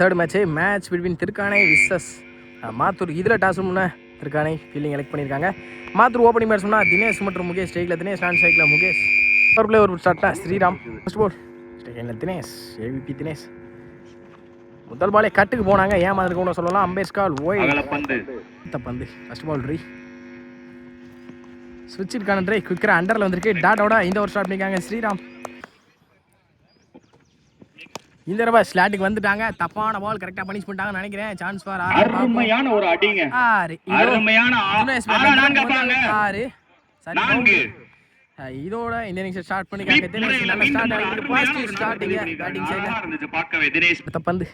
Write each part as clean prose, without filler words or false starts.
Third match between திருக்கானை versus Mathur. இதில் toss முன்னே திருக்கானை ஃபீல்டிங் எலெக்ட் பண்ணியிருக்காங்க. மாத்தூர் ஓப்பனிங் பேட்ஸ்மனா தினேஷ் மற்றும் முகேஷ். ஸ்ட்ரைக்கில் தினேஷ், நான் ஸ்ட்ரைக்கில் முகேஷ். ஒரு பிளே ஒரு ஸ்டார்ட்டா ஸ்ரீராம். ஃபர்ஸ்ட் பால் ஸ்ட்ரைக்கில் தினேஷ், ஏவிபி தினேஷ். முதல் பாலே கட்டுக்கு போனாங்க, ஏமாந்துருக்கோன்னு சொல்லலாம். அம்பேஸ்கால் பந்து. ஃபர்ஸ்ட் பால் ரீ ஸ்விட்சிற்கான ட்ரை குவிக்கராக அண்டரில் வந்திருக்கு. டாட்டோட இந்த ஒரு ஸ்டார்ட் பண்ணியிருக்காங்க ஸ்ரீராம். இந்த தடவை ஸ்லாட்டுக்கு வந்துட்டாங்க. தப்பான பால் கரெக்டாக பனிஷ் பண்ணிட்டாங்கன்னு நினைக்கிறேன். சான்ஸ் ஃபார் அருமையான ஒரு அடிங்க. அருமையான 6 சரி. இதோட இந்த இன்னிங்ஸ் ஸ்டார்ட் பண்ணிருக்காங்க. தினேஷ் நல்ல ஸ்டார்ட் ஆயிருக்கு. பாசிட்டிவ் ஸ்டார்டிங் பேட்டிங் சைடுல இருந்துச்சு பார்க்கவே. தினேஷ் பந்து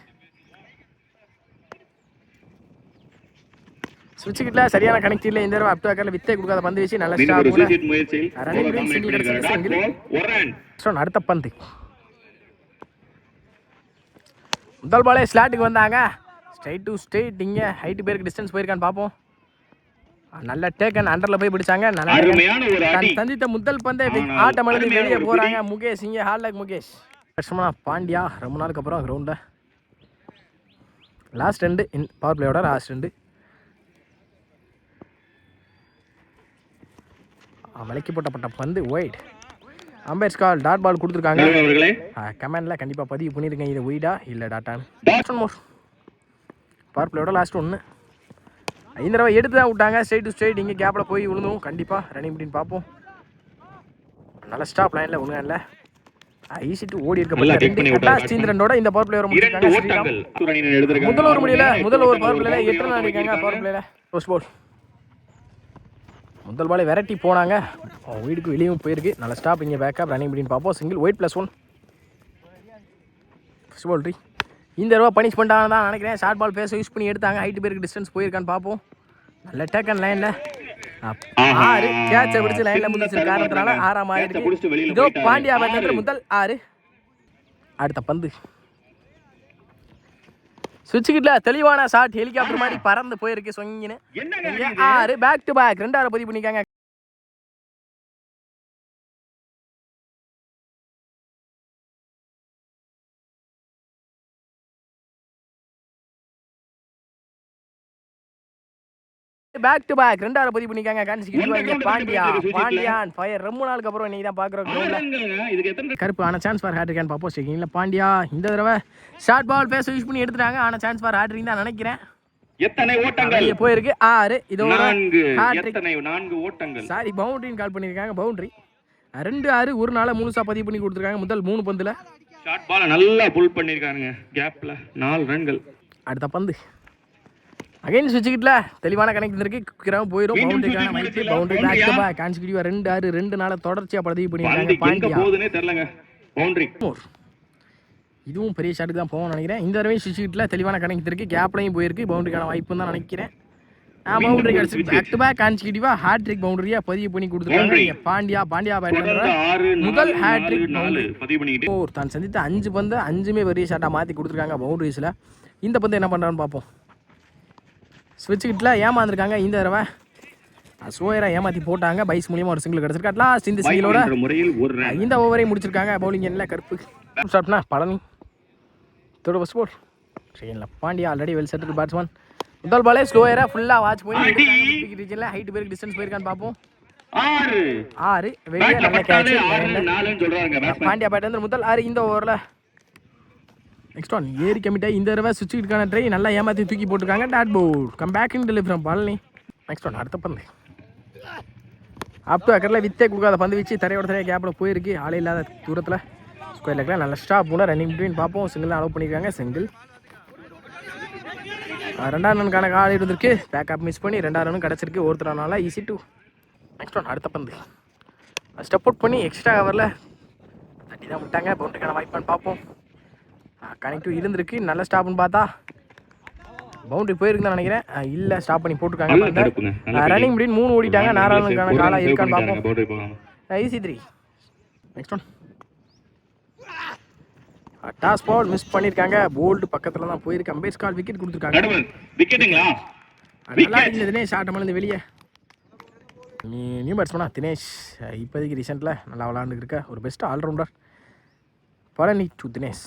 ஸ்விட்ச் கிட்ட சரியான கனெக்ட் இல்ல. இந்த தடவை அப் டு அக்கர்ல வித்தே கொடுக்காத பந்து வீசி நல்ல ஸ்டார்ட் முயற்சி. அடுத்த பந்து முதல் பாலே ஸ்லாட்டுக்கு வந்தாங்க. Straight to straight. இங்கே ஹைட்டு பேருக்கு டிஸ்டன்ஸ் போயிருக்கான்னு பார்ப்போம். நல்ல டேக்கன் அண்டரில் போய் பிடிச்சாங்க. சந்தித்த முதல் பந்தை ஆட்டம் எழுதி வெளியே போகிறாங்க முகேஷ். இங்கே ஹார்லக் முகேஷ். லட்சுமணா பாண்டியா ரொம்ப நாளுக்கு அப்புறம் கிரவுண்டில் லாஸ்ட் 2 பவர் பிளேயோட லாஸ்ட் 2 மலைக்கு போட்டப்பட்ட பந்து ஒயிட். அம்பேஸ்கால் டாட் பால் கொடுத்துருக்காங்க. கமெண்டில் கண்டிப்பாக பதிவு பண்ணியிருக்கேன். இது ஒயிடா இல்லை டாட்டான். மோர் பவர் பிளேயோட லாஸ்ட் 1. இந்த தடவை எடுத்து தான் விட்டாங்க. Straight to straight. இங்கே கேப்பில் போய் விழுந்தும் கண்டிப்பாக ரன்னிங் அப்படின்னு பார்ப்போம். நல்ல ஸ்டாப் லைனில் ஒன்றும் இல்லை. ஈஸி டு ஓடி இருக்க ஸ்ரீந்திரனோட இந்த பவர் பிளேயர் முடிச்சிருக்காங்க. முதல் ஒரு முடியல. முதல் ஒரு பவர் பிளேல 8 ரன் அடிக்காங்க. பவர் பிளேல ஃபர்ஸ்ட் பால் முதல் பாலே வெரைட்டி போனாங்க. வீடுக்கு வெளியும் போயிருக்கு. நல்ல ஸ்டாப். இங்கே பேக்கப் ரன்னிங் அப்படின்னு பார்ப்போம். Single white +1. ஃபர்ஸ்ட் பால் ரீ. இந்த தடவை பனிஷ் பண்ணிட்டாங்க தான் நினைக்கிறேன். ஷார்ட் பால் பேச யூஸ் பண்ணி எடுத்தாங்க. ஹைட்டு பேருக்கு டிஸ்டன்ஸ் போயிருக்கான்னு பார்ப்போம். நல்ல டேக்கன் லைனில் 6 கேட்சை பிடிச்சி லைனில் முடிச்சிருக்க காரணத்தினால 6ஆம் ஆயிருக்கு. இதோ பாண்டியா பேட்டர் முதல் 6. அடுத்த பந்து சுவிட்ச் கிட்ட தெளிவான ஷாட். ஹெலிகாப்டர் மாதிரி பறந்து போயிருக்கு. சொங்கின்னு 6 பேக் டு பேக் 2 பதிவு பண்ணிக்காங்க. பேக் டு பேக் 2 பதிவு பண்ணிக்காங்க. பாண்டியான் ஃபயர் ரொம்ப நாளுக்கு அப்புறம் இன்னைக்கு தான் பார்க்குறோம். கருப்பு ஆன சான்ஸ் ஃபார் ஹேட்ரிக்கான்னு பார்ப்போம். ஸ்டேக்கிங்ல பாண்டியா இந்த தடவை ஷார்ட் பால் பேச யூஸ் பண்ணி எடுத்துட்டாங்க. ஆன சான்ஸ் ஃபார் ஹேட்ரிக் தான் நினைக்கிறேன். எத்தனை ஓட்டங்கள் போயிருக்கு 6. இதோட 4 ஓட்டங்கள். சாரி பவுண்டரின்னு கால் பண்ணியிருக்காங்க. பவுண்டரி 2-6 ஒரு நாளை முழுசா பதிவு பண்ணி கொடுத்துருக்காங்க. முதல் 3 பந்துல ஷார்ட் பால நல்லா புல் பண்ணியிருக்காங்க. கேப்ல 4 ரன்கள். அடுத்த பந்து அகைன் சுவிட்சிக்கிட்டல தெளிவான கனெக்ட் இருந்திருக்கு. கிராம போயிடும். பவுண்டரிக்கான மைக்கு பவுண்டரி பேக் டு பேக் கான்சிக்யூட்டிவா 2-6 2 நாள தொடர்ச்சியா பதிவு பண்ணிருக்காங்க. பாண்டியா போதுனே தெரியலங்க. பவுண்டரி இதுவும் பெரிய ஷாட்டுக்கு தான் போவோம்னு நினைக்கிறேன். இந்த தடவை சுவிட்சிக்கிட்டல தெளிவான கனெக்ட் இருக்கு. கேப்லையும் போயிருக்கு. பவுண்டரிக்கான வாய்ப்பு தான் நினைக்கிறேன். பவுண்டரி கிடைச்சு பேக் டு பேக் கான்சிக்யூட்டிவா ஹேட்ரிக் பவுண்டரியா பதிவு பண்ணி கொடுத்துருக்காங்க. பாண்டியா பேட்டர் முதல் ஹேட்ரிக் பதிவு பண்ணிக்கிட்டு தான் சந்தித்த 5 பந்து 5மே பெரிய ஷாட்டா மாத்தி கொடுத்துருக்காங்க பவுண்டரிஸ்ல. இந்த பந்து என்ன பண்றான்னு பார்ப்போம். ஸ்விட்ச் கிட்டில் ஏமாந்துருக்காங்க. இந்த தடவை ஸ்லோயரா ஏமாற்றி போட்டாங்க. பைஸ் மூலியமாக ஒரு சிங்கிள் கிடச்சிருக்கு. அட்லாஸ்ட் இந்த சிங்கிளோட இந்த ஓவரையும் முடிச்சிருக்காங்க. பவுலிங் என்ன கருப்பு ஸ்டார்ட்னா பழனி தோட ஃபர்ஸ்ட் பால். செகண்ட்ல Pandya already well settle batsman. முதல் பாலே ஸ்லோயரா ஃபுல்லாக வாட்ச் பண்ணி ரீஜனில் ஹைட் பேருக்கு டிஸ்டன்ஸ் போயிருக்கான்னு பார்ப்போம். 6 வெளியே நல்ல கேட்ச். பாண்டியா பேட் வந்து முதல் 6 இந்த ஓவரில். நெக்ஸ்ட் ஒன் ஏரி கமிட்டா இந்த தடவை சுவிட்சுக்கான ட்ரை நல்லா ஏமாற்றி தூக்கி போட்டிருக்காங்க. Dot ball come back in delivery from Palani. Next one அடுத்த பந்து அப் டு அக்கரில் வித்தே கொடுக்காத பந்து வச்சு தரையோட தரையாக கேப்பில் போயிருக்கு. ஆளே இல்லாத தூரத்தில் ஸ்கொயர் லெக்கில் நல்ல ஸ்டாப் கூட ரன்னிங் பிட்வீன் பார்ப்போம். சிங்கிள் அலோவ் பண்ணியிருக்காங்க. சிங்கிள் 2ஆம் ரனுக்கான கால் இருந்திருக்கு. பேக்கப் மிஸ் பண்ணி 2ஆம் ரனும் கிடச்சிருக்கு. ஒருத்தரனால ஈஸி டூ. நெக்ஸ்ட் ஒன் அடுத்த பந்து ஸ்டெப் அவுட் பண்ணி எக்ஸ்ட்ரா கவரில் தட்டி தான் விட்டாங்க. பவுண்டரிக்கான வாய்ப்பான்னு பார்ப்போம். கனெக்டிவ் இருந்திருக்கு. நல்ல ஸ்டாப்னு பார்த்தா பவுண்டரி போயிருக்குன்னு நினைக்கிறேன். இல்லை ஸ்டாப் பண்ணி போட்டிருக்காங்க. ரன்னிங் முடின்னு 3 ஓடிட்டாங்க. 4ஆம் ரனுக்கான காலாக இருக்கான்னு பார்ப்போம். Easy 3. Next one toss ball miss பண்ணியிருக்காங்க. போல்டு பக்கத்தில் தான் போயிருக்கு. அம்பேஸ்கால் விக்கெட் கொடுத்துருக்காங்க. நல்லா இருந்துச்சு தினேஷ் ஆட்டமில் வெளியே. நியூ பேட்ஸ்மேனா தினேஷ் இப்போதைக்கு ரீசெண்டில் நல்லா விளாண்டுருக்கு இருக்க ஒரு best allrounder. Palani to Dinesh.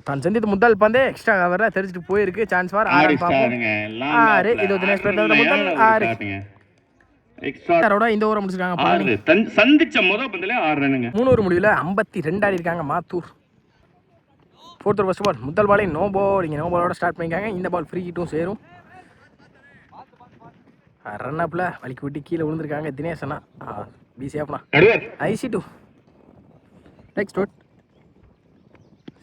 தான் சந்தித்து முதல் பந்தே எக்ஸ்ட்ரா கவரில் தெரிஞ்சுட்டு போயிருக்கு. சான்ஸ் ஃபார் ஆறு பார்ப்போம். 6 இருபத்தி முதல் 6 எக்ஸ்ட்ராவோட இந்த ஓவரை முடிச்சிருக்காங்க. சந்திச்ச முதல் பந்திலே 6 ரன்னுங்க. 3 ஓவர் முடிவில் 52 ஆடி இருக்காங்க மாத்தூர். 4th ஃபர்ஸ்ட் பால் முதல் பாலே நோ பால். இங்கே நோ பாலோட ஸ்டார்ட் பண்ணியிருக்காங்க. இந்த பால் ஃப்ரீ ஹிட்டும் சேரும். ரன் அப்பில் வலிக்கு விட்டு கீழே விழுந்திருக்காங்க தினேஷ் அண்ணா. பிசியாப்னா IC2 நெக்ஸ்ட் அவுட்.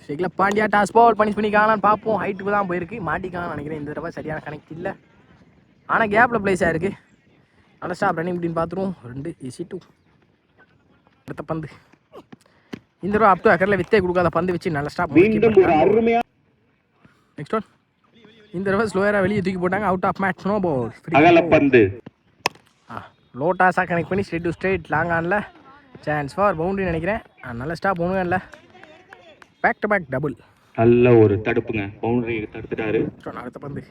ஷேக்ல பாண்டியா டாஸ் பால் பனிஷ் பண்ணி காணலான்னு பார்ப்போம். ஹைட்டுக்கு தான் போயிருக்கு. மாட்டிக்கான்னு நினைக்கிறேன். இந்த தடவை சரியான கனெக்ட் இல்லை. ஆனால் கேப்பில் பிளேஸ் ஆயிருக்கு. நல்ல ஸ்டாப் ரன்னிங் அப்படின்னு பார்த்துருவோம். 2 IC2. அடுத்த பந்து இந்த தடவை அப் டு அக்கரில் வித்தே கொடுக்காத பந்து வச்சு நல்ல ஸ்டாப். Next one. இந்த தடவை ஸ்லோயராக வெளியே தூக்கி போட்டாங்க. Out of match. No ball. பந்து லோ டாஸாக கனெக்ட் பண்ணி ஸ்ட்ரெயிட் டு ஸ்ட்ரெயிட் லாங் ஆனில் சான்ஸ் ஃபார் பவுண்டரி நினைக்கிறேன். நல்ல ஸ்டாப் ஒன்றும் இல்லை. Back to back double. நல்ல ஒரு தடுப்புங்க. பவுண்டரி தடுத்துட்டாரு. அடுத்த பந்து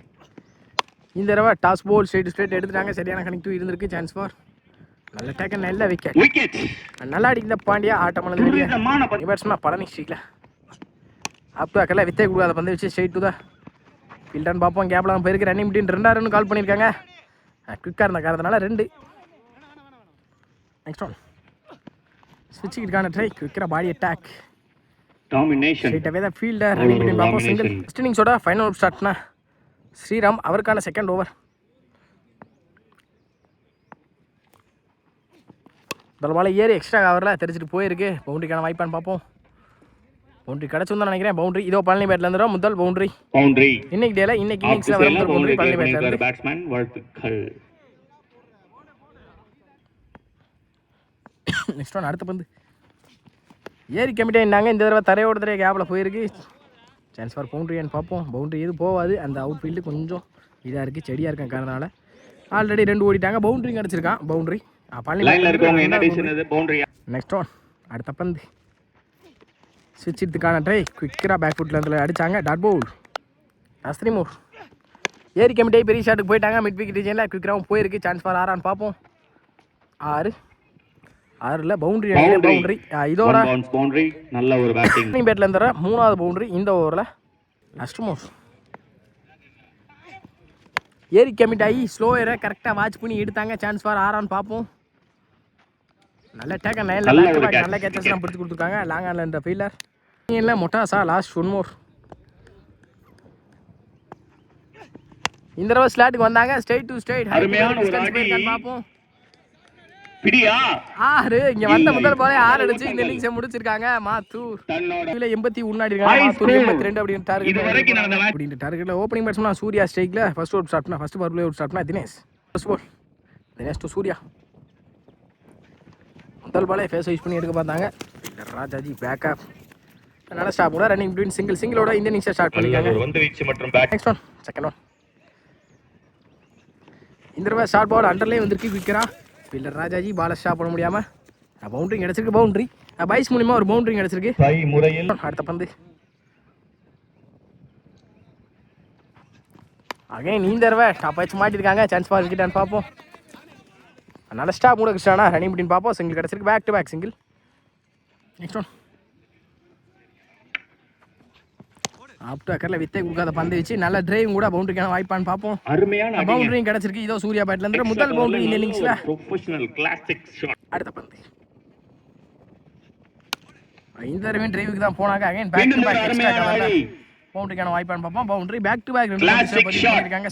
இந்த தடவை டாஸ் போல் ஸ்ட்ரெயிட் ஸ்ட்ரெயிட் எடுத்துட்டாங்க. சரியான கனெக்டிவ் இருந்திருக்கு. சான்ஸ் ஃபார் நல்ல டேக்கன் நல்ல விக்கெட். நல்லா அடிக்கிற பாண்டியா ஆட்டமான வெளியே பேட்ஸ்மேன் பழனி ஸ்ட்ரீட்ல அப் டு அக்கரில் வித்தே கொடுக்காத பந்து வச்சு ஸ்ட்ரெயிட் டு தான் ஃபீல்டான்னு பார்ப்போம். கேப்பில் தான் போயிருக்கு. ரன்னிங் முடியும் 2 ரன் கால் பண்ணியிருக்காங்க. குவிக்காக இருந்த காரணத்தினால 2. Next one. ஸ்விட்சுக்கான ட்ரை குவிக்கிற பாடி அட்டாக் டாமினேஷன் ஸ்ட்ரெயிட்டாகவே தான் ஃபீல்டர் ரன்னிங் பண்ணி பார்ப்போம். சிங்கிள் ஃபர்ஸ்ட் இன்னிங்ஸோட ஃபைனல் ஓவர் ஸ்டார்ட்னா ஸ்ரீராம் அவருக்கான செகண்ட் ஓவர். பால் ஏறி எக்ஸ்ட்ரா கவரில் தெரிஞ்சுட்டு போயிருக்கு. பவுண்டரிக்கான வாய்ப்பான்னு பார்ப்போம். பவுண்டரி கிடச்சுன்னு தான் நினைக்கிறேன். பவுண்டரி இதோ பழனி பேட்ல இருந்துடும். முதல் பவுண்டரி இன்னைக்கு டேல இன்னைக்கு இன்னிங்ஸில் வர முதல் பவுண்டரி பழனி பேட்ல இருந்து. பேட்ஸ்மேன் வாழ்த்துக்கள். Next one. அடுத்த பந்து ஏறி கமிட்டாங்க. இந்த தடவை தரையோட தரைய கேப்பில் போயிருக்கு. சான்ஸ் ஃபார் பவுண்டரியான்னு பார்ப்போம். பவுண்டரி எதுவும் போகாது. அந்த அவுட் ஃபீல்டு கொஞ்சம் இதாக இருக்குது. செடியாக இருக்க காரணனால ஆல்ரெடி 2 ஓடிட்டாங்க. பவுண்டரி கிடச்சிருக்கான். Boundary next one. அடுத்த பந்து ஸ்விட்ச் எடுத்துக்கான ட்ரை குவிக்கராக பேக் ஃபுட்டில் இருந்து அடித்தாங்க. டாட் பவுல். அஸ்திரிமூர் ஏரி கமிட்டே பெரிய ஷாட்டுக்கு போயிட்டாங்க. மிட் விக்கெட் ரீஜனில் குவிக்கராகவும் போயிருக்கு. சான்ஸ் ஃபார் 6 பார்ப்போம். 6 பவுண்டரி பவுண்டரி இதோட பவுண்டரி நல்ல ஒரு பேட்டிங் பேட்ல இருந்த 3வது பவுண்டரி இந்த ஓவரில். அஸ்ட்மோர் ஏரி கமிட் ஆகி ஸ்லோயரை கரெக்டாக வாட்ச் பண்ணி எடுத்தாங்க. சான்ஸ் ஃபார் 6 பார்ப்போம். நல்ல டேக்கன் நல்ல கேச்சஸ்லாம் பிடிச்சி கொடுத்துருக்காங்க. லாங் ஆனில் என்ற ஃபீல்டர் இல்லை மொட்டாசா லாஸ்ட் 1 மோர். இந்த தடவை ஸ்லாட்டுக்கு வந்தாங்க. ஸ்ட்ரெயிட் டு ஸ்ட்ரெயிட் பார்ப்போம். 6 இங்க வந்த முதல் பாலே 6 அடிச்சு இந்த இன்னிங்ஸை முடிச்சிருக்காங்க. மாத்தூர் 81 ஆடி இருக்காங்க. மாத்தூர் 82 அப்படின்னு டார்கெட்ல ஓப்பனிங் பேட்ஸ்மேன் சூர்யா ஸ்ட்ரைக்ல ஃபர்ஸ்ட் ஓவர் ஸ்டார்ட் பண்ணா. First ball play out start பண்ணா Dinesh. First ball Dinesh to Surya. முதல் பாலே ஃபேஸ் யூஸ் பண்ணி எடுக்க பார்த்தாங்க. ராஜாஜி பேக்கப் நல்ல ஸ்டாப் கூட ரன்னிங் பிட்வீன் சிங்கிளோட இந்த இன்னிங்ஸை ஸ்டார்ட் பண்ணிருக்காங்க. Next one. Second one. இந்த தடவை ஷார்ட் பால் அண்டர்லேயே வந்திருக்கு. குவிக்கிறா ஃபீல்டர் ராஜாஜி பாலை ஸ்டாப் பண்ண முடியாமல் பவுண்டரி கிடச்சிருக்கு. பவுண்டரி பைஸ் மூலியமாக ஒரு பவுண்டரி கிடச்சிருக்கு. அடுத்த பந்து அகைன் இந்த தடவை டாப் வச்சு மாட்டிருக்காங்க. சான்ஸ் ஃபார் விக்கெட்டான்னு பார்ப்போம். நல்ல ஸ்டாப் கூட கிருஷ்ணா ரன்னிங் அப்படின்னு பார்ப்போம். சிங்கிள் கிடச்சிருக்கு. Back to back single. Next one. Up to அக்கரில் வித்தே கொடுக்காத பந்து வச்சு நல்ல டிரைவிங் கூட பவுண்டரிக்கான வாய்ப்பான்னு பார்ப்போம். அருமையான பவுண்டரியும் கிடச்சிருக்கு. இதோ சூர்யா பேட்ல இருந்து முதல் பவுண்டரி இந்த இன்னிங்ஸ்ல. Professional classic shot. அடுத்த பந்து இந்த தடவை டிரைவுக்கு தான் போனாங்க. Again back to back extra கவர்ல பவுண்டரிக்கான வாய்ப்பான்னு பார்ப்போம். பவுண்டரி பேக் டு பேக் 2 பண்ணிருக்காங்க.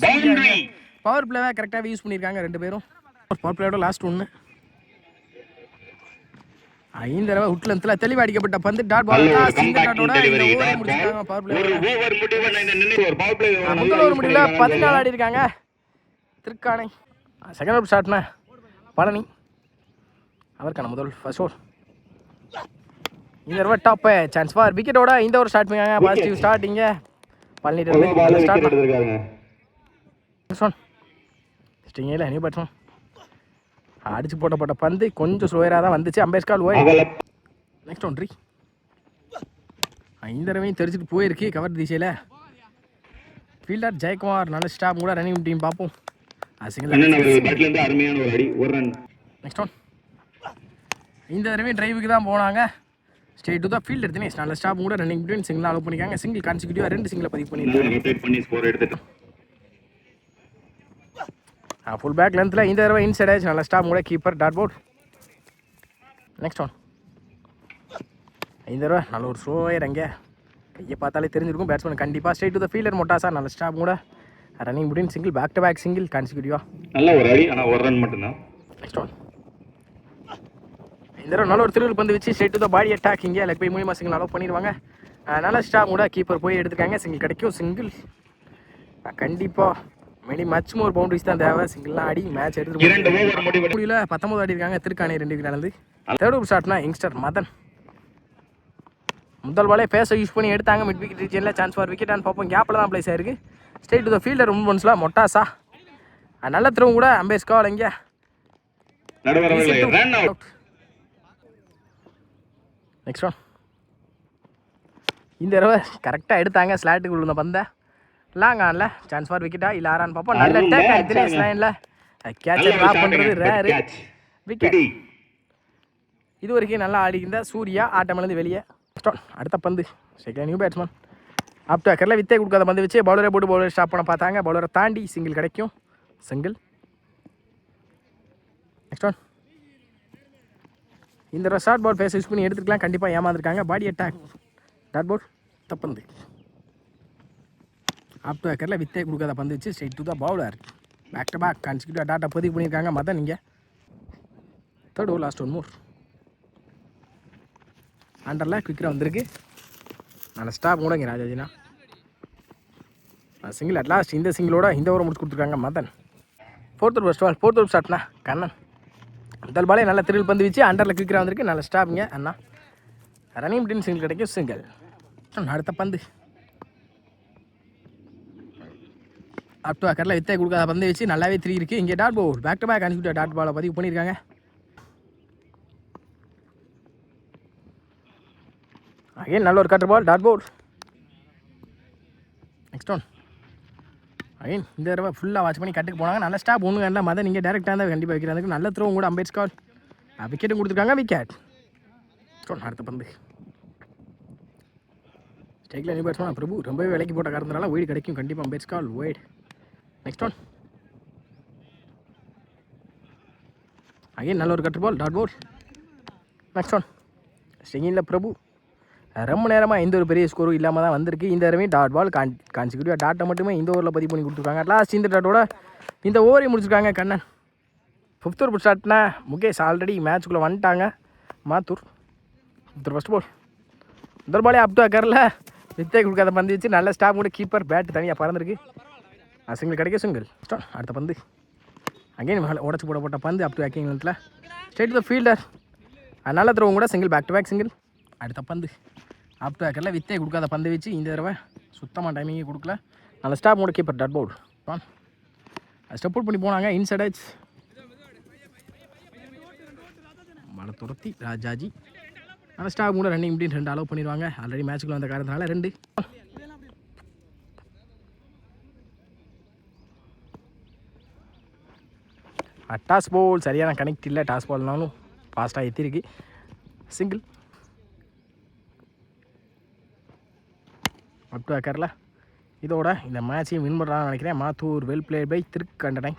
பவர் பிளேவை கரெக்டாக யூஸ் பண்ணியிருக்காங்க 2 பேரும். பவர் பிளேயோட லாஸ்ட் 1. இந்த தடவை உட்லந்தில் தெளிவாக அடிக்கப்பட்ட பந்து டாட் பால் சிங்கிள் டாட்டோட இந்த ஓவரை முடிச்சிருக்காங்க. பவர் பிளே முதல் ஓவர் முடிவில் 14 ஆடி இருக்காங்க. திருக்கானை செகண்ட் ஓவர் ஸ்டார்ட்னா பழனி அவருக்கான முதல் ஃபர்ஸ்ட் ஓவர். இந்த தடவை டாப் சான்ஸ் ஃபார் விக்கெட்டோட இந்த ஓவர் ஸ்டார்ட் பண்ணிருக்காங்க. பாசிட்டிவ் ஸ்டார்டிங்க பழனி ஸ்டார்ட் பண்ணிருக்காங்க. ஸ்டிங்கில் நியூ பேட்ஸ்மேன் அடிச்சு போட்டப்பட்ட பந்து கொஞ்சம் ஸ்லோயராக தான் வந்துச்சு. அம்பேஸ்கால் ஓய். நெக்ஸ்ட் ஒன்ட்ரி இந்த தடவையும் தெரிஞ்சுட்டு போயிருக்கு கவர் திசையில். ஃபீல்டர் ஜெயக்குமார் நல்ல ஸ்டாப் கூட ரன்னிங் டீம் பார்ப்போம். Next one. இந்த தடவையும் டிரைவுக்கு தான் போனாங்க. Straight to the fielder Dinesh நல்ல ஸ்டாப் கூட ரன்னிங் பிட்வீன் சிங்கிள் அலோவ் பண்ணிக்காங்க. சிங்கிள் கான்சிக்யூட்டிவாக 2 சிங்கிளை பதிவு பண்ணியிருக்காங்க. ஃபுல் பேக் லென்த்தில் இந்த தடவை இன்சைட் ஆச்சு நல்ல ஸ்டாப் கூட கீப்பர் டாட் போர்ட். நெக்ஸ்ட் ஒன் இந்த தடவை நல்ல ஒரு ஸ்லோயர் அங்கே கையை பார்த்தாலே தெரிஞ்சிருக்கும் பேட்ஸ்மேன் கண்டிப்பாக. ஸ்ட்ரெயிட் டு த ஃபீல்டர் மொட்டாசா நல்ல ஸ்டாப் கூட running between single back to back single கான்சிக்யூட்டிவாக. நல்ல ஒரு அடி, ஆனால் ஒரு ரன் மட்டும்தான். நெக்ஸ்ட் ஒன் இந்த தடவை நல்ல ஒரு திருவில் பந்து வச்சு straight to the body attack இங்கே லெக் பை மூலியமாக சிங்கிள் அலோவ் பண்ணிடுவாங்க. நல்ல ஸ்டாப் கூட கீப்பர் போய் எடுத்துக்காங்க. சிங்கிள் கிடைக்கும். சிங்கிள் கண்டிப்பாக மெனி மச் மோர் பவுண்டரிஸ் தான் தேவை. சிங்கிள்லாம் ஆடி மேட்ச் எடுத்துட்டு முடியல 19 ஆடி இருக்காங்க. திருக்காணி 2 விக்கெட் நடந்து. தேர்ட் ஓவர் ஷாட்னா யங்ஸ்டர் மதன் முதல் பாலே ஃபேஸை யூஸ் பண்ணி எடுத்தாங்க. மிட் விக்கெட் ரீஜனில் சான்ஸ் ஃபார் விக்கெட் ஆன் பார்ப்போம். கேப்பில் தான் பிளேஸ் ஆயிருக்கு. ஸ்ட்ரெயிட் டு த ஃபீல்டர் முன்ஸ்லாம் மொட்டாசா நல்ல த்ரோவும் கூட அம்பேஸ் கால் இங்கே. நெக்ஸ்ட் ஒன் இந்த தடவை கரெக்டாக எடுத்தாங்க. ஸ்லாட்டுக்கு விழுந்த பந்தை லாங் ஆன்ல சான்ஸ் ஃபார் விக்கெட்டா இல்லை ஆறான்னு பார்ப்போம். நல்ல டேக் தினேஷ் லைனில் கேட்சர் ட்ராப் பண்ணுறது ரேரு விக்கெட். இது வரைக்கும் நல்லா ஆடிக்கிருந்த சூர்யா ஆட்டமிழந்து வெளியே. அடுத்த பந்து செகண்ட் நியூ பேட்ஸ்மேன் அப் டக்கரில் வித்தே கொடுக்காத பந்து வச்சு பவுலரை போட்டு பவுலர் ஸ்டாப் பண்ண பார்த்தாங்க. பவுலரை தாண்டி சிங்கிள் கிடைக்கும். சிங்கிள். நெக்ஸ்ட் ஒன் இந்த ஷார்ட் பால் ஃபேஸ் யூஸ் பண்ணி எடுத்துக்கலாம். கண்டிப்பாக ஏமாந்துருக்காங்க. பாடி அட்டாக் டாட் போர்ட் தப்பந்து அப் டு ஏக்கரில் வித்தே கொடுக்காத பந்து வச்சு straight to the bowler back to back consecutive டாட்டா பதிவு பண்ணியிருக்காங்க. மதன் இங்கே third over last one more அண்டரில் குவிக்கராக வந்திருக்கு. நல்ல ஸ்டாப் கூடங்க ராஜாஜினா சிங்கிள் அட்லாஸ்ட் இந்த சிங்கிளோட இந்த ஓவர் முடிச்சு கொடுத்துருக்காங்க மதன். ஃபோர்த் ஓவர் ஸ்டார்ட்னா கண்ணன் முதல் பாலே நல்ல திருவில் பந்து வச்சு அண்டரில் குவிக்கராக வந்திருக்கு. நல்ல ஸ்டாப்புங்க அண்ணா ரன்னிங் பிட்வீன் சிங்கிள் கிடைக்கும். சிங்கிள். அடுத்த பந்து அப் டு அக்கரில் வித்தே கொடுக்காத பந்து வச்சு நல்லாவே 3 இருக்குது. இங்கே dot ball back to back consecutive dot பாலை பதிவு பண்ணியிருக்காங்க. அகைன் நல்ல ஒரு cutter ball dot ball. Next one again இந்த தடவை ஃபுல்லாக வாட்ச் பண்ணி கட்டுக்கு போனாங்க. நல்ல ஸ்டாப் ஒன்று கண்டா மதன் நீங்கள் டேரெக்டாக இருந்தால் கண்டிப்பாக வைக்கிறாங்க. நல்ல த்ரோவும் கூட அம்பேஸ் கால் விக்கெட்டும் கொடுத்துருக்காங்க. விக்கெட். அடுத்த பந்து ஸ்ட்ரைக்கில் நியூ பேட்ஸ்மேன் பிரபு ரொம்பவே விலைக்கு போட்ட காரணத்தினால ஒய்டு கிடைக்கும். கண்டிப்பாக அம்பேஸ் கால் ஒய்டு. நெக்ஸ்ட் ஒன் அகைன் நல்ல ஒரு cutter ball dot ball. Next one ஸ்ட்ரிங்கில் பிரபு ரொம்ப நேரமாக எந்த ஒரு பெரிய ஸ்கோரும் இல்லாமல் தான் வந்திருக்கு. இந்த தடவை டாட் பால் கான்சிக்யூட்டிவ் டாட்டை மட்டுமே இந்த ஓவரில் பதிவு பண்ணி கொடுத்துருக்காங்க. லாஸ்ட் இந்த டாட்டோட இந்த ஓவரையும் முடிச்சிருக்காங்க Kannan. 5th over start Mukesh already மேட்ச்சுக்குள்ளே வந்துட்டாங்க. மாத்தூர் ஃபர்ஸ்ட் பால் முதல் பாலே அப் டு அக்கரில் வித்தே கொடுக்காத பந்து வச்சு நல்ல ஸ்டாப் கூட கீப்பர் பேட் தனியாக பறந்துருக்கு. சிங்கிள் கிடைக்கும். சிங்கிள். அடுத்த பந்து அகைன் உடச்சி போட்ட பந்து அப் டு அக்கிங் லென்த்தில் ஸ்ட்ரெயிட் டு த ஃபீல்டர் நல்ல த்ரோவும் கூட single back to back single. அடுத்த பந்து அப் டு அக்கரில் வித்தே கொடுக்காத பந்து வச்சு இந்த தடவை சுத்தமாக டைமிங்கே கொடுக்கல. நல்ல ஸ்டாப் கூட keeper dot board step out பண்ணி போனாங்க. இன்சைட் ஆச்சு மழை துரத்தி ராஜாஜி நல்ல ஸ்டாப் கூட ரன்னிங் இப்படின்னு 2 அலோவ் பண்ணிடுவாங்க. ஆல்ரெடி மேட்ச்சுக்குள்ள வந்த காரணத்தினால 2. டாஸ் பால் சரியான கனெக்ட் இல்லை. டாஸ் பால்னாலும் ஃபாஸ்ட்டாக எத்திருக்கு. சிங்கிள். அப் டு அக்கரில் இதோட இந்த மேட்சையும் வின் பண்ணுறான்னு நினைக்கிறேன். Mathur well played by திருக்கண்டனை.